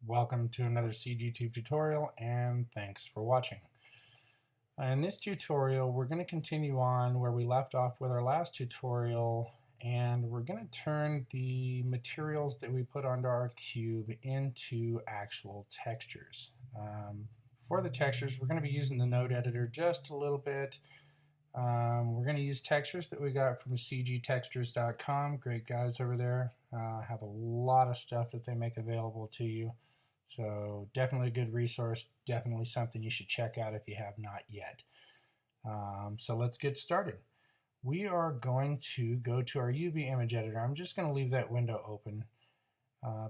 Welcome to another CGTube tutorial, and thanks for watching. In this tutorial, we're going to continue on where we left off with our last tutorial, and we're going to turn the materials that we put onto our cube into actual textures. For the textures, we're going to be using the node editor just a little bit. We're going to use textures that we got from cgtextures.com. Great guys over there. Have a lot of stuff that they make available to you. So definitely a good resource, definitely something you should check out if you have not yet. So let's get started. We are going to go to our UV image editor. I'm just going to leave that window open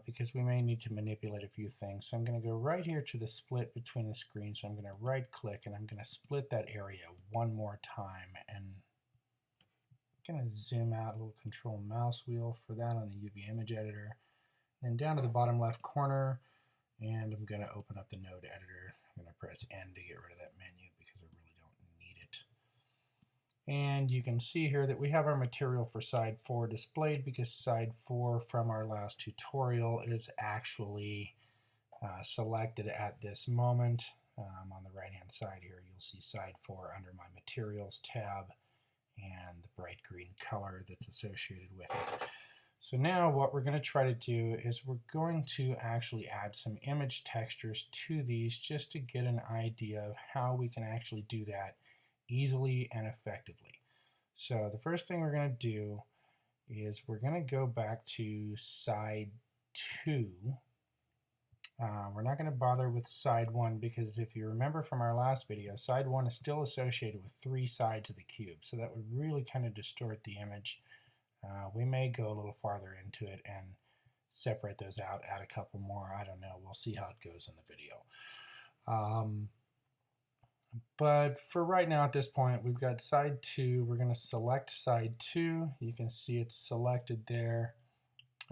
because we may need to manipulate a few things. So I'm going to go right here to the split between the screens. So I'm going to right click and I'm going to split that area one more time. And I'm going to zoom out a little control mouse wheel for that on the UV image editor. Then down to the bottom left corner, and I'm going to open up the node editor. I'm going to press N to get rid of that menu because I really don't need it. And you can see here that we have our material for side 4 displayed because side 4 from our last tutorial is actually selected at this moment. On the right hand side here you'll see side 4 under my materials tab and the bright green color that's associated with it. So now what we're going to try to do is we're going to actually add some image textures to these just to get an idea of how we can actually do that easily and effectively. So the first thing we're going to do is we're going to go back to side 2. We're not going to bother with side 1 because if you remember from our last video, side 1 is still associated with 3 sides of the cube. So that would really kind of distort the image. We may go a little farther into it and separate those out, add a couple more. I don't know. We'll see how it goes in the video. But for right now at this point, we've got side 2. We're going to select side 2. You can see it's selected there.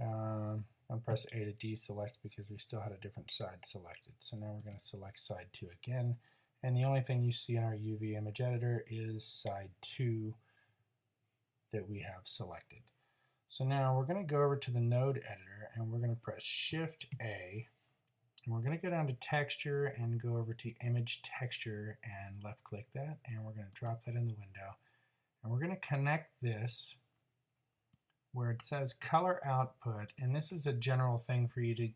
I'll press A to deselect because we still had a different side selected. So now we're going to select side 2 again. And the only thing you see in our UV image editor is side 2 that we have selected. So now we're going to go over to the node editor and we're going to press Shift A and we're going to go down to texture and go over to image texture and left click that, and we're going to drop that in the window, and we're going to connect this where it says color output, and this is a general thing for you to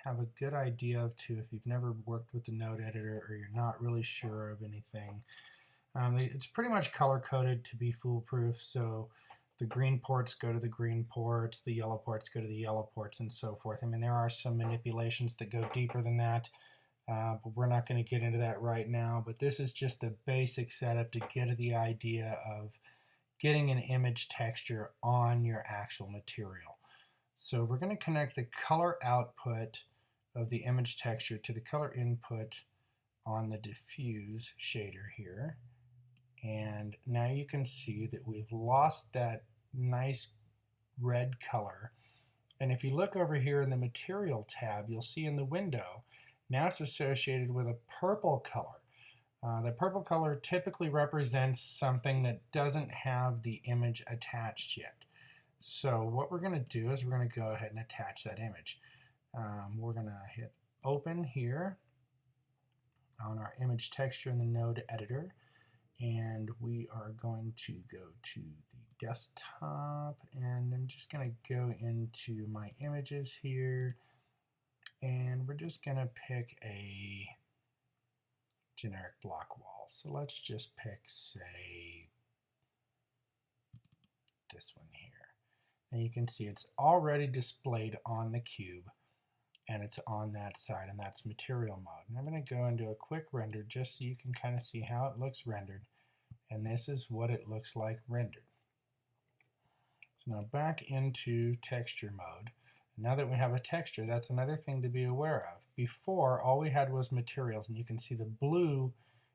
have a good idea of too if you've never worked with the node editor or you're not really sure of anything. It's pretty much color coded to be foolproof, so the green ports go to the green ports, the yellow ports go to the yellow ports, and so forth. I mean, there are some manipulations that go deeper than that, but we're not going to get into that right now. But this is just the basic setup to get the idea of getting an image texture on your actual material. So we're going to connect the color output of the image texture to the color input on the diffuse shader here. And now you can see that we've lost that nice red color. And if you look over here in the material tab, you'll see in the window, now it's associated with a purple color. The purple color typically represents something that doesn't have the image attached yet. So what we're going to do is we're going to go ahead and attach that image. We're going to hit open here on our image texture in the node editor. And we are going to go to the desktop, and I'm just going to go into my images here, and we're just going to pick a generic block wall. So let's just pick, say, this one here. And you can see it's already displayed on the cube, and it's on that side, and that's material mode. And I'm going to go into a quick render just so you can kind of see how it looks rendered. And this is what it looks like rendered. So now back into texture mode. Now that we have a texture, that's another thing to be aware of. Before, all we had was materials, and you can see the blue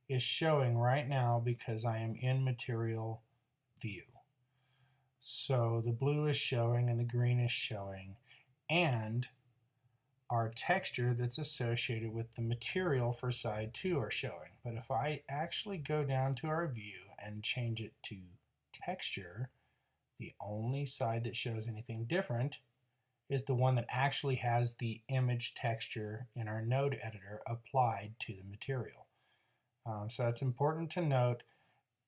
is showing right now because I am in material view. So the blue is showing and the green is showing, and our texture that's associated with the material for side 2 are showing. But if I actually go down to our view and change it to texture, the only side that shows anything different is the one that actually has the image texture in our node editor applied to the material. So that's important to note.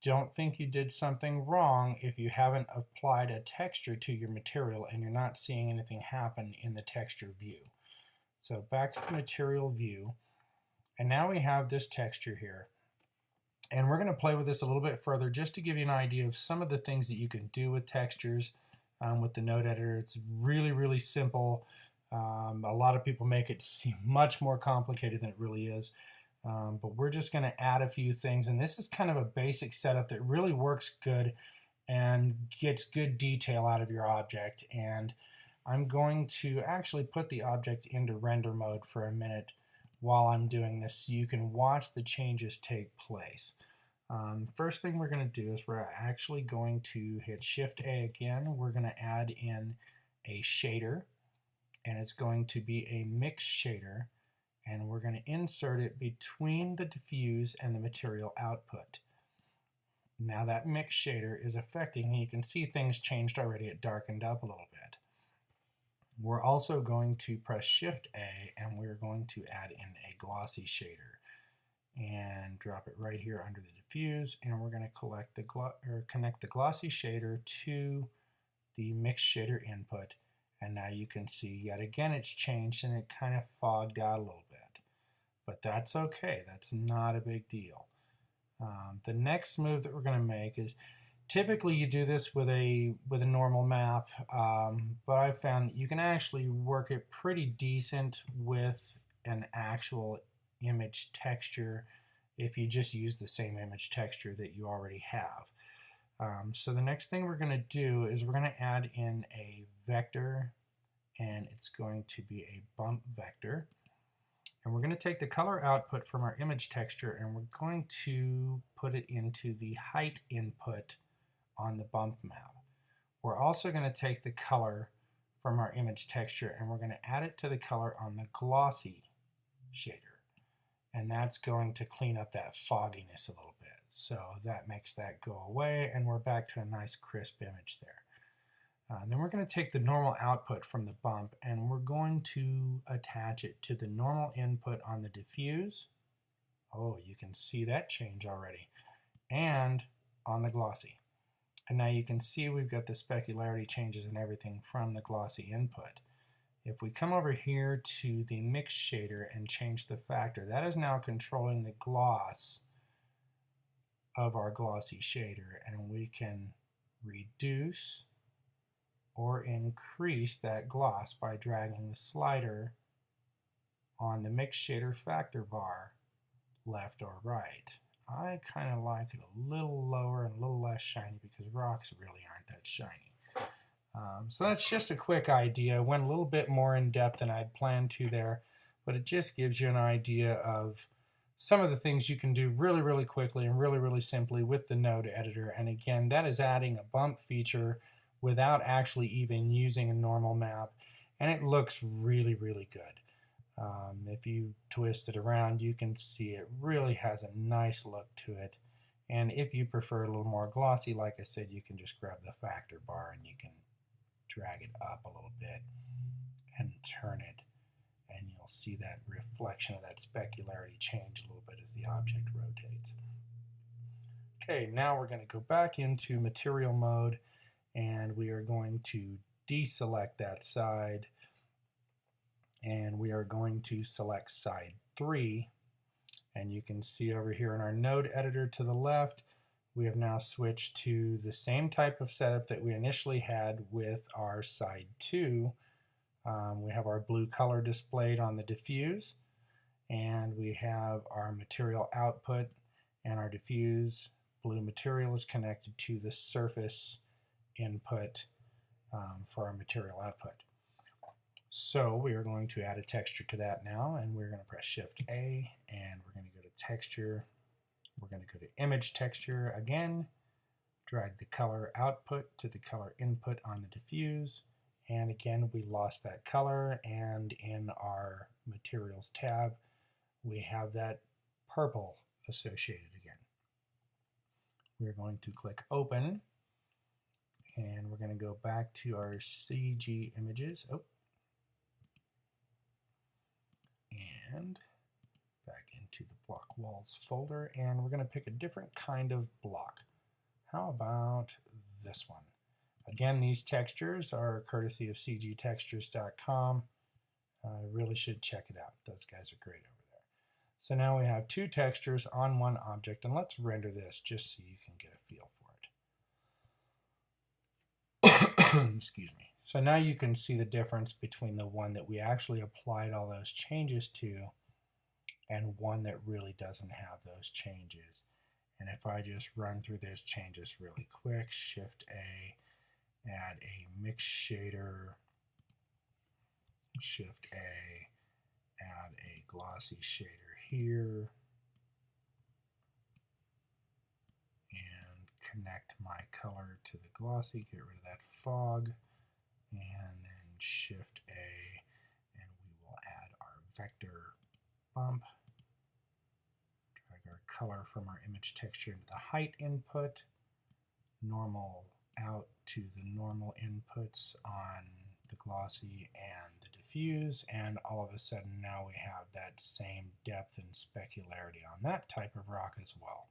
Don't think you did something wrong if you haven't applied a texture to your material and you're not seeing anything happen in the texture view. So back to the material view, and now we have this texture here. And we're going to play with this a little bit further just to give you an idea of some of the things that you can do with textures with the node editor. It's really, really simple. A lot of people make it seem much more complicated than it really is. But we're just going to add a few things, and this is kind of a basic setup that really works good and gets good detail out of your object. And I'm going to actually put the object into render mode for a minute while I'm doing this so you can watch the changes take place. First thing we're going to do is we're actually going to hit Shift A again. We're going to add in a shader, and it's going to be a mix shader, and we're going to insert it between the diffuse and the material output. Now that mix shader is affecting, you can see things changed already. It darkened up a little bit. We're also going to press Shift A, and we're going to add in a glossy shader and drop it right here under the diffuse, and we're going to connect the glossy shader to the mix shader input. And now you can see yet again it's changed and it kind of fogged out a little bit. But that's okay, that's not a big deal. The next move that we're going to make is, typically you do this with a normal map, but I've found that you can actually work it pretty decent with an actual image texture if you just use the same image texture that you already have. So the next thing we're going to do is we're going to add in a vector, and it's going to be a bump vector. And we're going to take the color output from our image texture and we're going to put it into the height input on the bump map. We're also going to take the color from our image texture and we're going to add it to the color on the glossy shader. And that's going to clean up that fogginess a little bit. So that makes that go away, and we're back to a nice crisp image there. Then we're going to take the normal output from the bump and we're going to attach it to the normal input on the diffuse. Oh, you can see that change already. And on the glossy. And now you can see we've got the specularity changes and everything from the glossy input. If we come over here to the mix shader and change the factor, that is now controlling the gloss of our glossy shader, and we can reduce or increase that gloss by dragging the slider on the mix shader factor bar left or right. I kind of like it a little lower and a little less shiny because rocks really aren't that shiny. So that's just a quick idea. Went a little bit more in depth than I'd planned to there, but it just gives you an idea of some of the things you can do really, really quickly and really, really simply with the node editor. And again, that is adding a bump feature without actually even using a normal map, and it looks really, really good. If you twist it around, you can see it really has a nice look to it. And if you prefer a little more glossy, like I said, you can just grab the factor bar and you can drag it up a little bit and turn it, and you'll see that reflection of that specularity change a little bit as the object rotates. Okay, now we're going to go back into material mode, and we are going to deselect that side, and we are going to select side 3. And you can see over here in our node editor to the left, we have now switched to the same type of setup that we initially had with our side 2. We have our blue color displayed on the diffuse, and we have our material output, and our diffuse blue material is connected to the surface input for our material output. So we are going to add a texture to that now, and we're going to press Shift A, and we're going to go to Texture. We're going to go to Image Texture again, drag the color output to the color input on the diffuse, and again we lost that color, and in our Materials tab we have that purple associated again. We're going to click Open, and we're going to go back to our CG images. Oh, And back into the block walls folder, and we're going to pick a different kind of block. How about this one? Again, these textures are courtesy of cgtextures.com. Really should check it out. Those guys are great over there. So now we have two textures on one object, and let's render this just so you can get a feel for it. Excuse me. So now you can see the difference between the one that we actually applied all those changes to and one that really doesn't have those changes. And if I just run through those changes really quick, Shift A, add a mix shader, Shift A, add a glossy shader here, and connect my color to the glossy, get rid of that fog, and then Shift A, and we will add our vector bump, drag our color from our image texture into the height input, normal out to the normal inputs on the glossy and the diffuse, and all of a sudden now we have that same depth and specularity on that type of rock as well.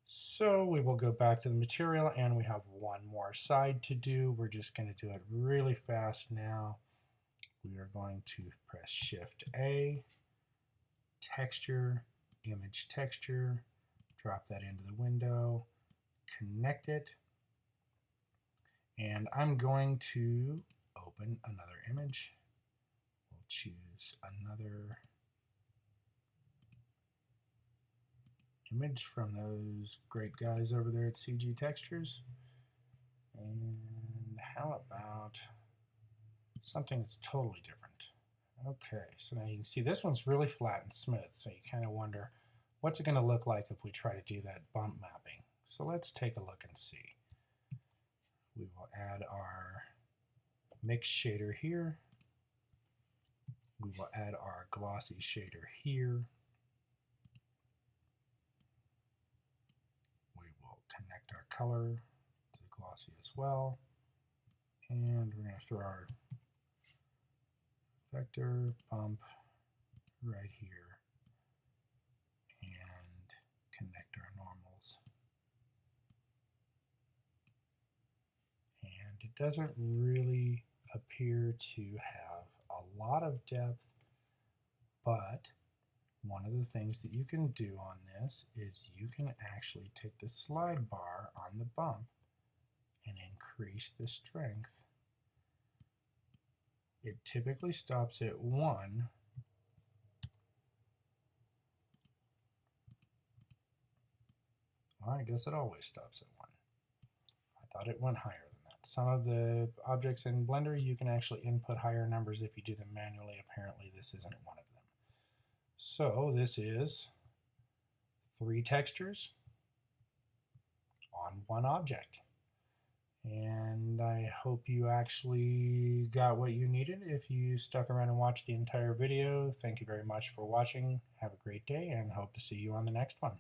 So we will go back to the material, and we have one more side to do. We're just going to do it really fast now. We are going to press Shift A, texture, image texture, drop that into the window, connect it, and I'm going to open another image. We'll choose another image from those great guys over there at CG Textures. And how about something that's totally different? Okay, so now you can see this one's really flat and smooth, so you kind of wonder what's it going to look like if we try to do that bump mapping. So let's take a look and see. We will add our mix shader here. We will add our glossy shader here. We will connect our color to the glossy as well. And we're going to throw our vector bump right here and connect our normals. And it doesn't really appear to have a lot of depth, but one of the things that you can do on this is you can actually take the slide bar on the bump and increase the strength. It typically stops at 1. Well, I guess it always stops at 1. I thought it went higher than that. Some of the objects in Blender, you can actually input higher numbers if you do them manually. Apparently this isn't one of them. So this is 3 textures on one object. And I hope you actually got what you needed. If you stuck around and watched the entire video, thank you very much for watching. Have a great day, and hope to see you on the next one.